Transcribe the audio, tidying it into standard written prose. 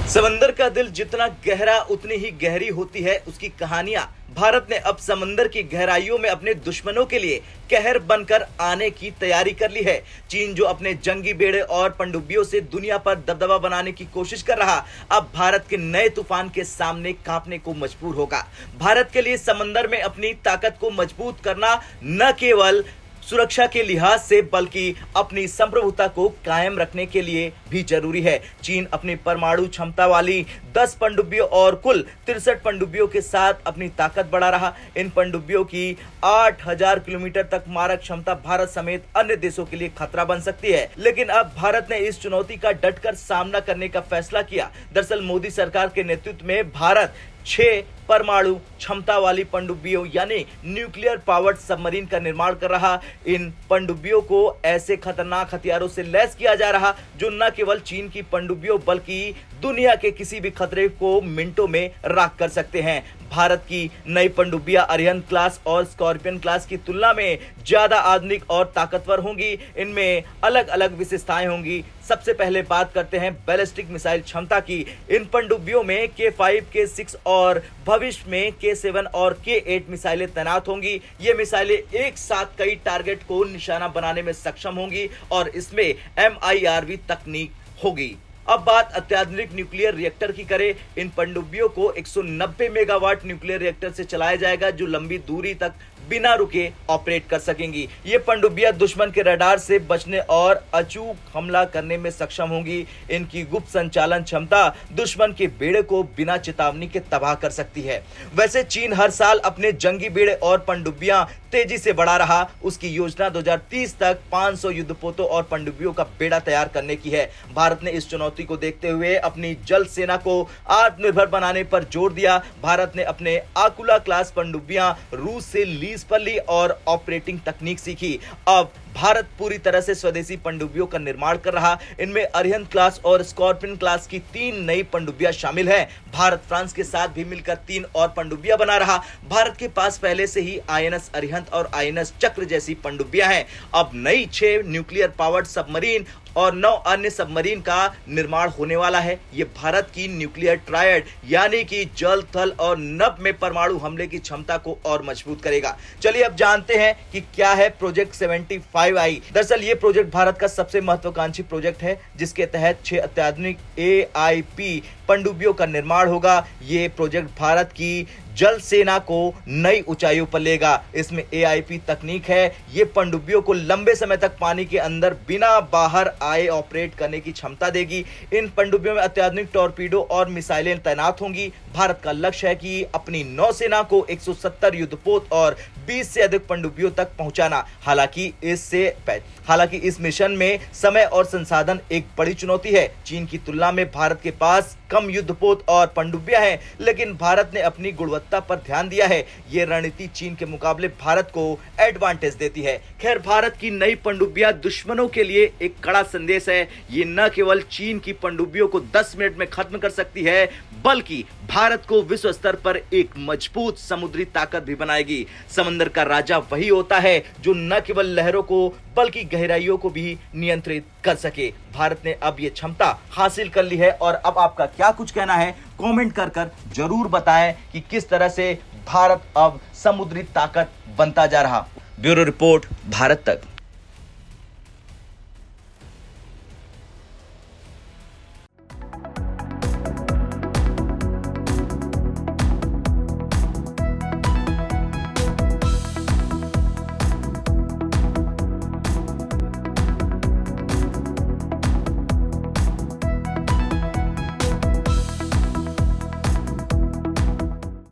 समंदर का दिल जितना गहरा उतनी ही गहरी होती है उसकी कहानियां। भारत ने अब समंदर की गहराइयों में अपने दुश्मनों के लिए कहर बनकर आने की तैयारी कर ली है। चीन जो अपने जंगी बेड़े और पनडुब्बियों से दुनिया पर दबदबा बनाने की कोशिश कर रहा, अब भारत के नए तूफान के सामने कांपने को मजबूर होगा। भारत के लिए समंदर में अपनी ताकत को मजबूत करना न केवल सुरक्षा के लिहाज से बल्कि अपनी संप्रभुता को कायम रखने के लिए भी जरूरी है। चीन अपनी परमाणु क्षमता वाली 10 पनडुब्बियों और कुल 63 पनडुब्बियों के साथ अपनी ताकत बढ़ा रहा। इन पनडुब्बियों की 8000 किलोमीटर तक मारक क्षमता भारत समेत अन्य देशों के लिए खतरा बन सकती है, लेकिन अब भारत ने इस चुनौती का डटकर सामना करने का फैसला किया। दरअसल मोदी सरकार के नेतृत्व में भारत 6 परमाणु क्षमता वाली पनडुब्बियों यानी न्यूक्लियर पावर्ड सबमरीन का निर्माण कर रहा। इन पनडुब्बियों को ऐसे खतरनाक हथियारों से लैस किया जा रहा जो न केवल चीन की पनडुब्बियों बल्कि दुनिया के किसी भी खतरे को मिनटों में राख कर सकते हैं। भारत की नई पनडुब्बियां अरिहंत क्लास और स्कॉर्पियन क्लास की तुलना में ज्यादा आधुनिक और ताकतवर होंगी। इनमें अलग अलग विशेषताएं होंगी। सबसे पहले बात करते हैं बैलिस्टिक मिसाइल क्षमता की। इन पनडुब्बियों में K5, K6 और भविष्य में K7 और K8 मिसाइलें तैनात होंगी। ये मिसाइलें एक साथ कई टारगेट को निशाना बनाने में सक्षम होंगी और इसमें MIRV तकनीक होगी। अब बात अत्याधुनिक न्यूक्लियर रिएक्टर की करें। इन पनडुब्बियों को 190 मेगावाट न्यूक्लियर रिएक्टर से चलाया जाएगा जो लंबी दूरी तक बिना रुके ऑपरेट कर सकेंगी। ये पनडुब्बियां दुश्मन के रडार से बचने और अचूक हमला करने में सक्षम होंगी। इनकी गुप्त संचालन क्षमता दुश्मन के बेड़े को बिना चेतावनी के तबाह कर सकती है। वैसे चीन हर साल अपने जंगी बेड़े और पनडुब्बियां तेजी से बढ़ा रहा। उसकी योजना 2030 तक 500 युद्धपोतों और पनडुब्बियों का बेड़ा तैयार करने की है। भारत ने इस चुनौती को देखते हुए अपनी जल सेना को आत्मनिर्भर बनाने पर जोर दिया। भारत ने अपने आकुला क्लास पनडुब्बियां रूस से लीज पर ली और ऑपरेटिंग तकनीक सीखी। अब भारत पूरी तरह से स्वदेशी पनडुब्बियों का निर्माण कर रहा। इनमें अरिहंत क्लास और स्कॉर्पियन क्लास की 3 नई पनडुब्बियां शामिल हैं। भारत फ्रांस के साथ भी मिलकर 3 और पनडुब्बियां बना रहा। भारत के पास पहले से ही INS अरिहंत और INS चक्र जैसी पनडुब्बियां हैं। अब नई 6 न्यूक्लियर पावर्ड सबमरीन और 9 अन्य सबमरीन का निर्माण होने वाला है। यह भारत की न्यूक्लियर ट्रायड यानी कि जल, थल और नभ में परमाणु हमले की क्षमता को और मजबूत करेगा। चलिए अब जानते हैं कि क्या है प्रोजेक्ट 75I। दरअसल ये प्रोजेक्ट भारत का सबसे महत्वाकांक्षी प्रोजेक्ट है जिसके तहत 6 अत्याधुनिक AIP पनडुब्बियों का निर्माण होगा। ये प्रोजेक्ट भारत की जल सेना को नई ऊंचाइयों पर लेगा। इसमें AIP तकनीक है। ये पनडुब्बियों को लंबे समय तक पानी के अंदर बिना बाहर आए ऑपरेट करने की क्षमता देगी। इन पनडुब्बियों में अत्याधुनिक टॉर्पीडो और मिसाइलें तैनात होंगी। भारत का लक्ष्य है कि अपनी नौसेना को 170 युद्धपोत और 20 से अधिक पनडुब्बियों तक पहुंचाना। हालांकि इस मिशन में समय और संसाधन एक बड़ी चुनौती है। चीन की तुलना में भारत के पास कम युद्धपोत और पनडुब्बियां हैं, लेकिन भारत ने अपनी गुणवत्ता पर ध्यान दिया है। ये रणनीति चीन के मुकाबले भारत को एडवांटेज देती है। खैर, भारत की नई पनडुब्बियां दुश्मनों के लिए एक कड़ा संदेश है। ये न केवल चीन की पनडुब्बियों को 10 मिनट में खत्म कर सकती है बल्कि भारत को विश्व स्तर पर एक मजबूत समुद्री ताकत भी बनाएगी। समंदर का राजा वही होता है जो न केवल लहरों को बल्कि गहराइयों को भी नियंत्रित कर सके। भारत ने अब ये क्षमता हासिल कर ली है और अब आपका क्या कुछ कहना है कमेंट कर जरूर बताएं कि किस तरह से भारत अब समुद्री ताकत बनता जा रहा। ब्यूरो रिपोर्ट, भारत तक।